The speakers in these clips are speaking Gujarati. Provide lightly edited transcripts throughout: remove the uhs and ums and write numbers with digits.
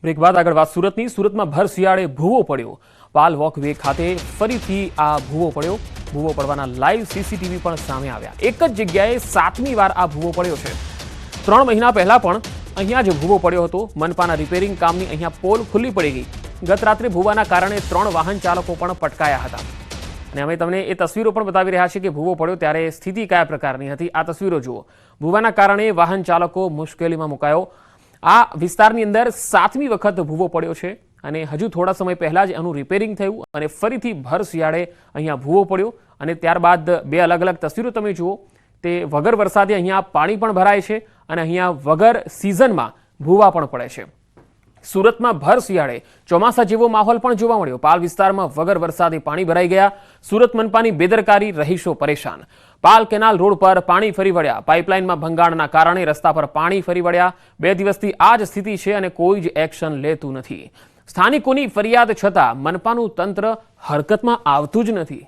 બ્રેક બાદ આગળ વાત સુરતની. સુરતમાં ભર શિયાળે ભૂવો પડ્યો. પાલ વોકવે ખાતે ફરીથી આ ભૂવો પડ્યો. ભૂવો પડવાના લાઈવ સીસીટીવી પણ સામે આવ્યા. એક જ જગ્યાએ 7મી વાર આ ભૂવો પડ્યો છે. 3 મહિના પહેલા પણ અહીંયા જ ભૂવો પડ્યો હતો. મનપાના રિપેરિંગ કામની અહીંયા પોલ ખુલ્લી પડી ગઈ. ગત રાત્રે ભૂવાના કારણે 3 વાહન ચાલકો પણ પટકાયા હતા. અને અમે તમને એ તસવીરો પણ બતાવી રહ્યા છીએ કે ભૂવો પડ્યો ત્યારે સ્થિતિ કયા પ્રકારની હતી. આ તસવીરો જુઓ. ભૂવાના કારણે વાહન ચાલકો મુશ્કેલીમાં મુકાયો. આ વિસ્તારની અંદર 7મી વખત ભૂવો પડ્યો છે અને હજુ થોડા સમય પહેલા જ આનું રિપેરિંગ થયું અને ફરીથી ભર શિયાળે અહીંયા ભૂવો પડ્યો. અને ત્યારબાદ 2 અલગ અલગ તસવીરો તમે જુઓ. તે વગર વરસાદે અહીંયા પાણી પણ ભરાય છે અને અહીંયા વગર સિઝનમાં ભૂવા પણ પડે છે. સુરતમાં ભર શિયાળે ચોમાસા જેવો માહોલ પણ જોવા મળ્યો. પાલ વિસ્તારમાં વગર વરસાદે પાણી ભરાઈ ગયા. સુરત મનપાની બેદરકારી, રહીશો પરેશાન. પાલ કેનાલ રોડ પર પાણી ફરી વળ્યા. પાઇપલાઇનમાં ભંગાણના કારણે રસ્તા પર પાણી ફરી વળ્યા. 2 દિવસથી આ જ સ્થિતિ છે અને કોઈ જ એક્શન લેતું નથી. સ્થાનિકોની ફરિયાદ છતાં મનપાનું તંત્ર હરકતમાં આવતું જ નથી.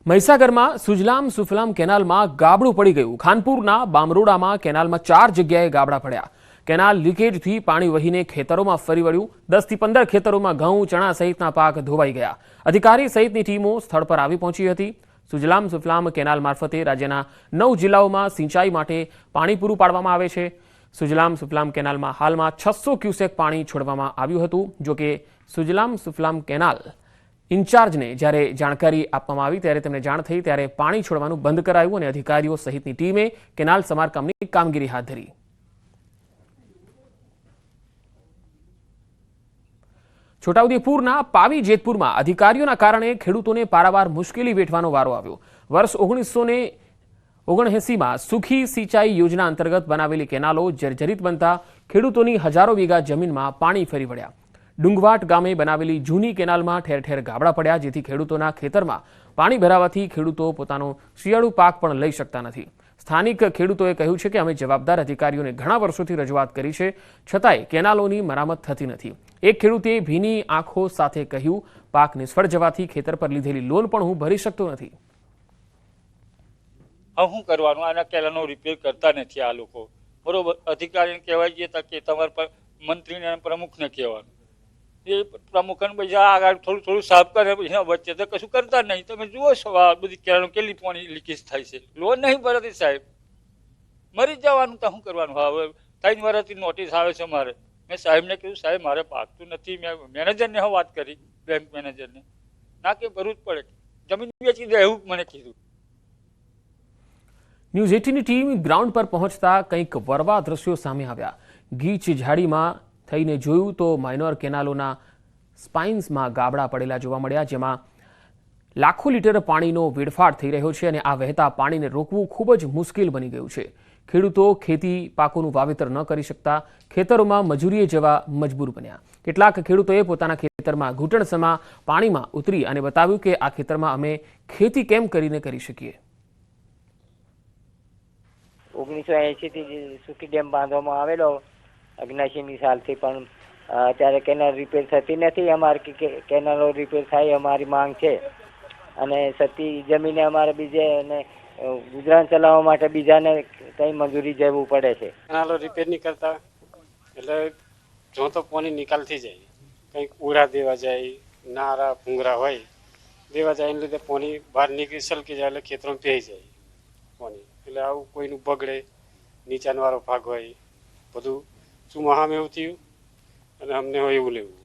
મહીસાગરમાં સુજલામ સુફલામ કેનાલમાં ગાબડું પડી ગયું. ખાનપુરના બામરોડામાં કેનાલમાં 4 જગ્યાએ ગાબડા પડ્યા. કેનાલ લીકેજથી પાણી વહીને ખેતરોમાં ફરી વળ્યું. 10 થી 15 ખેતરોમાં ઘઉં, ચણા સહિતના પાક ધોવાઈ ગયા. અધિકારી સહિતની ટીમો સ્થળ પર આવી પહોંચી હતી. સુજલામ સુફલામ કેનાલ મારફતે રાજ્યના 9 જિલ્લાઓમાં સિંચાઈ માટે પાણી પૂરું પાડવામાં આવે છે. સુજલામ સુફલામ કેનાલમાં હાલમાં 600 ક્યુસેક પાણી છોડવામાં આવ્યું હતું. જોકે સુજલામ સુફલામ કેનાલ ઇન્ચાર્જને જ્યારે જાણકારી આપવામાં આવી ત્યારે તેમને જાણ થઈ ત્યારે પાણી છોડવાનું બંધ કરાયું અને અધિકારીઓ સહિતની ટીમે કેનાલ સમારકામની કામગીરી હાથ ધરી. છોટાઉદેપુરના પાવી જેતપુરમાં અધિકારીઓના કારણે ખેડૂતોને પારાવાર મુશ્કેલી વેઠવાનો વારો આવ્યો. વર્ષ 1979માં સુખી સિંચાઈ યોજના અંતર્ગત બનાવેલી કેનાલો જર્જરિત બનતા ખેડૂતોની હજારો વીઘા જમીનમાં પાણી ફરી વળ્યા. ડુંગવાટ ગામે બનાવેલી જૂની કેનાલમાં ઠેર ઠેર ગાબડા પડ્યા, જેથી ખેડૂતોના ખેતરમાં પાણી ભરાવાથી ખેડૂતો પોતાનો શિયાળુ પાક પણ લઈ શકતા નથી. સ્થાનિક ખેડૂતોએ કહ્યું છે કે અમે જવાબદાર અધિકારીઓને ઘણા વર્ષોથી રજૂઆત કરી છે, છતાંય કેનાલોની મરામત થતી નથી. એક ખેડૂતે ભીની આંખો સાથે કહ્યું, પાક નિષ્ફળ જવાથી ખેતર પર લીધેલી લોન પણ હું ભરી શકતો નથી. શું કરવાનું? આના કેનાલનો રિપેર કરતા નથી આ લોકો. બરોબર, અધિકારીને કહેવાય છે કે તમારા મંત્રીને અને પ્રમુખને કહેવાનું. એ પ્રમુખને પૈસા આગળ થોડું સાફ કરે, પછી વચ્ચે તો કશું કરતા નહીં. તમે જુઓ છો આ બધી કેનાલનું કેટલી પાણી લીકેજ થાય છે. લોન નહીં ભરાતી સાહેબ, મરી જવાનું તો શું કરવાનું? હવે 3 વર્ષથી નોટિસ આવે છે મારે. મેં સાહેબને કીધું, સાહેબ મારે પાકતું નથી. મેં મેનેજરને વાત કરી, બેંક મેનેજરને. ના કે ભરવું જ પડે, જમીન વેચી દે એવું મને કીધું. ન્યૂઝ 18ની ટીમ ગ્રાઉન્ડ પર પહોંચતા કંઈક વરવા દ્રશ્યો સામે આવ્યા. ગીચ ઝાડીમાં થઈને જોયું તો માઇનોર કેનાલોના સ્પાઇન્સમાં ગાબડા પડેલા જોવા મળ્યા, જેમાં લાખો લીટર પાણીનો વેડફાટ થઈ રહ્યો છે અને આ વહેતા પાણીને રોકવું ખૂબ જ મુશ્કેલ બની ગયું છે. ખેડૂતો ખેતી પાકોનું વાવેતર ન કરી શકતા ખેતરોમાં મજૂરીએ જવા મજબૂર બન્યા. કેટલાક ખેડૂતોએ પોતાના ખેતરમાં ઘૂંટણસમાં પાણીમાં ઉતરી અને બતાવ્યું કે આ ખેતરમાં અમે ખેતી કેમ કરીને કરી શકીએ. 1980થી સુકી ડેમ બાંધવામાં આવેલો 79ની સાલથી, પણ અત્યારે કેનાલ રિપેર થતી નથી. અમારી કેનાલો રિપેર થાય અમારી માંગ છે અને સતી જમીને અમારે બીજે અને ગુજરાન ચલાવવા માટે બીજાને કંઈ મજૂરી જવું પડે છે. કેનાલો રિપેર નહીં કરતા એટલે જો તો પાણી નિકાલ થઈ જાય, કંઈક ઉડા દેવા જાય, નારા ભૂંગરા હોય દેવા જાય, એને લીધે પાણી બહાર નીકળી સલકી જાય એટલે ખેતરમાં પી જાય પાણી. એટલે આવું કોઈનું બગડે, નીચાણવાળો ભાગ હોય બધું ચોમાસામાં એવું થયું અને અમને હોય એવું લેવું.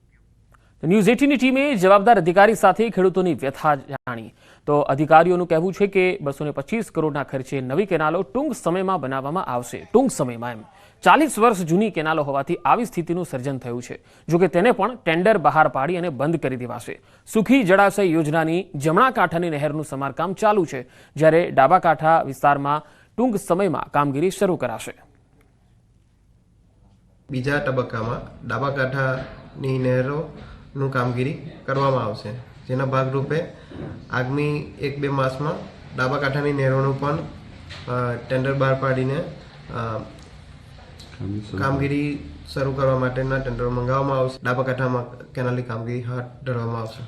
ન્યૂઝ 18ની ટીમે જવાબદાર અધિકારી સાથે ખેડૂતોની વ્યથા જાણી તો અધિકારીઓનું કહેવું છે કે 225 કરોડના ખર્ચે નવી કેનાલો ટૂંક સમયમાં બનાવવામાં આવશે. ટૂંક સમયમાં એમ 40 વર્ષ જૂની કેનાલો હોવાથી આવી સ્થિતિનું સર્જન થયું છે. જોકે તેને પણ ટેન્ડર બહાર પાડી અને બંધ કરી દેવાશે. સુખી જળાશય યોજનાની જમણા કાંઠાની નહેરનું સમારકામ ચાલુ છે, જ્યારે ડાબા કાંઠા વિસ્તારમાં ટૂંક સમયમાં કામગીરી શરૂ કરાશે. બીજા તબક્કામાં ડાબા કાંઠાની નહેરોનું કામગીરી કરવામાં આવશે, જેના ભાગરૂપે આગામી 1-2 માસમાં ડાબા કાંઠાની નહેરોનું પણ ટેન્ડર બહાર પાડીને કામગીરી શરૂ કરવા માટેના ટેન્ડરો મંગાવવામાં આવશે. ડાબા કાંઠામાં કેનાલની કામગીરી હાથ ધરવામાં આવશે.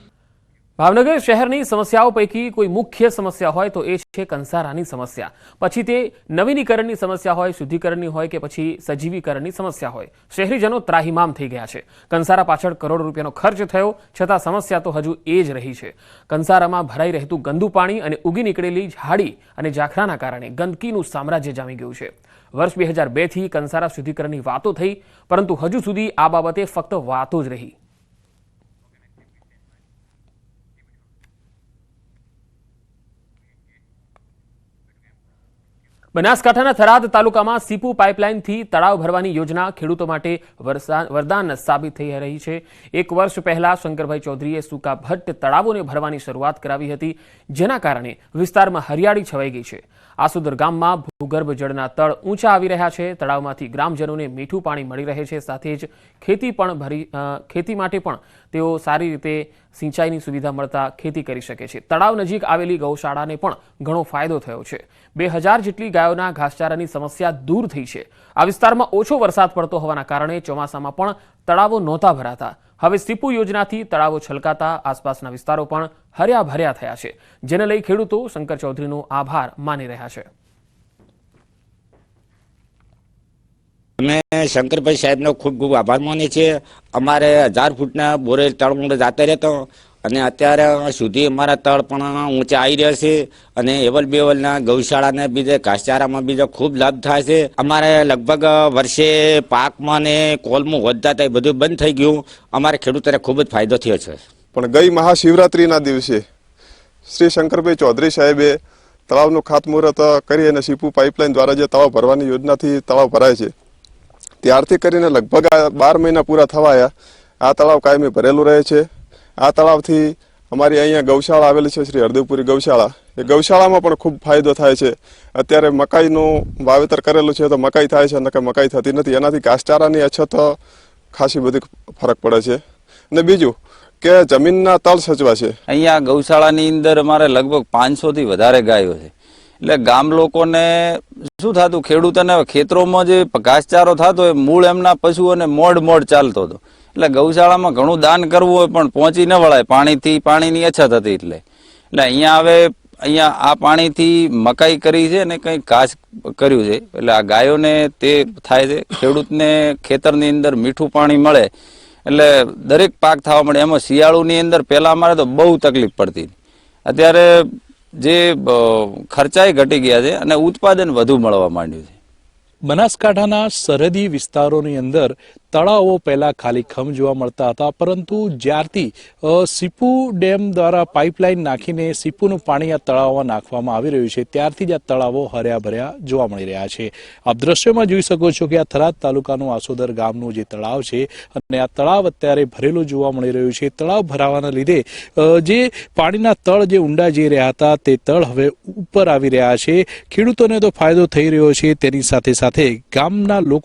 ભાવનગર શહેરની સમસ્યાઓ પૈકી કોઈ મુખ્ય સમસ્યા હોય તો એ છે કંસારાની સમસ્યા. પછી તે નવીનીકરણની સમસ્યા હોય, શુદ્ધિકરણની હોય કે પછી સજીવીકરણની સમસ્યા હોય, શહેરીજનો ત્રાહિમામ થઈ ગયા છે. કંસારા પાછળ કરોડો રૂપિયાનો ખર્ચ થયો છતાં સમસ્યા તો હજુ એ જ રહી છે. કંસારામાં ભરાઈ રહેતું ગંદુ પાણી અને ઉગી નીકળેલી ઝાડી અને ઝાખરાના કારણે ગંદકીનું સામ્રાજ્ય જામી ગયું છે. વર્ષ 2002થી કંસારા શુદ્ધિકરણની વાતો થઈ, પરંતુ હજુ સુધી આ બાબતે ફક્ત વાતો જ રહી. બનાસકાંઠાના થરાદ તાલુકામાં સીપુ પાઇપલાઇનથી તળાવ ભરવાની યોજના ખેડૂતો માટે વરદાન સાબિત થઈ રહી છે. એક વર્ષ પહેલા શંકરભાઈ ચૌધરીએ સૂકા ભટ્ટ તળાવોને ભરવાની શરૂઆત કરાવી હતી, જેના કારણે વિસ્તારમાં હરિયાળી છવાઈ ગઈ છે. આસુદર ગામમાં ભૂગર્ભ જળના તળ ઊંચા આવી રહ્યા છે. તળાવમાંથી ગ્રામજનોને મીઠું પાણી મળી રહે છે, સાથે જ ખેતી માટે પણ તેઓ સારી રીતે સિંચાઈની સુવિધા મળતા ખેતી કરી શકે છે. તળાવ નજીક આવેલી ગૌશાળાને પણ ઘણો ફાયદો થયો છે. 2000 જેટલી ગાયોના ઘાસચારાની સમસ્યા દૂર થઈ છે. આ વિસ્તારમાં ઓછો વરસાદ પડતો હોવાના કારણે ચોમાસામાં પણ તળાવો નહોતા ભરાતા. હવે સીપુ યોજનાથી તળાવો છલકાતા આસપાસના વિસ્તારો પણ હર્યા ભર્યા થયા છે, જેને લઈ ખેડૂતો શંકર ચૌધરીનો આભાર માની રહ્યા છે. અમે શંકરભાઈ સાહેબનો ખૂબ ખૂબ આભાર માનીએ છીએ. અમારે 1000 ફૂટના બોરેલ તળ જાતે રહેતો અને અત્યારે સુધી અમારા તળ પણ ઊંચા આવી રહ્યા છે અને એવલ બેવલના ગૌશાળાને બીજે ઘાસચારામાં બીજો ખૂબ લાભ થાય છે. અમારે લગભગ વર્ષે પાકમાં ને કોલમાં વધતા હતા, બધું બંધ થઈ ગયું. અમારે ખેડૂતોને ખૂબ જ ફાયદો થયો છે. પણ ગઈ મહાશિવરાત્રિના દિવસે શ્રી શંકરભાઈ ચૌધરી સાહેબે તળાવનું ખાતમુહૂર્ત કરી અને સીપુ પાઇપલાઇન દ્વારા જે તળાવ ભરવાની યોજનાથી તળાવ ભરાય છે, ત્યારથી કરીને લગભગ 12 મહિના પૂરા થવાયા આ તળાવ કાયમી ભરેલું રહે છે. આ તળાવથી અમારી અહીંયા ગૌશાળા આવેલી છે, શ્રી હરદેવપુરી ગૌશાળા. એ ગૌશાળામાં પણ ખૂબ ફાયદો થાય છે. અત્યારે મકાઈનું વાવેતર કરેલું છે તો મકાઈ થાય છે, નકર મકાઈ થતી નથી. એનાથી ઘાસચારાની અછત ખાસી બધી ફરક પડે છે. અને બીજું કે જમીનના તળ સચવા છે. અહીંયા ગૌશાળાની અંદર અમારે લગભગ 500 થી વધારે ગાયો છે. એટલે ગામ લોકોને શું થતું, ખેડૂતોને ખેતરોમાં જે ઘાસચારો થતો હોય મૂળ એમના પશુઓને મોડ ચાલતો હતો. એટલે ગૌશાળામાં ઘણું દાન કરવું હોય પણ પહોંચી ન વળાય, પાણીની અછત હતી. એટલે અહીંયા હવે આ પાણીથી મકાઈ કરી છે ને કંઈક ઘાસ કર્યું છે. એટલે આ ગાયોને તે થાય છે. ખેડૂતને ખેતરની અંદર મીઠું પાણી મળે એટલે દરેક પાક થવા મળે. એમાં શિયાળુની અંદર પહેલા અમારે તો બહુ તકલીફ પડતી. અત્યારે જે ખર્ચાય ઘટી ગયા છે અને ઉત્પાદન વધુ મળવા માંડ્યું છે. બનાસકાંઠાના સરહદી વિસ્તારોની અંદર તળાવો પહેલા ખાલીખમ જોવા મળતા હતા, પરંતુ જ્યારથી સીપુ ડેમ દ્વારા પાઇપલાઇન નાખીને સીપુનું પાણી આ તળાવમાં નાખવામાં આવી રહ્યું છે, ત્યારથી જ આ તળાવો હર્યા ભર્યા જોવા મળી રહ્યા છે. આપ દ્રશ્યમાં જોઈ શકો છો કે આ થરાદ તાલુકાનું આસોદર ગામનું જે તળાવ છે અને આ તળાવ અત્યારે ભરેલું જોવા મળી રહ્યું છે. તળાવ ભરાવાના લીધે જે પાણીના તળ જે ઊંડા જઈ રહ્યા હતા તે તળ હવે ઉપર આવી રહ્યા છે. ખેડૂતોને તો ફાયદો થઈ રહ્યો છે, તેની સાથે સાથે ગામના લોકો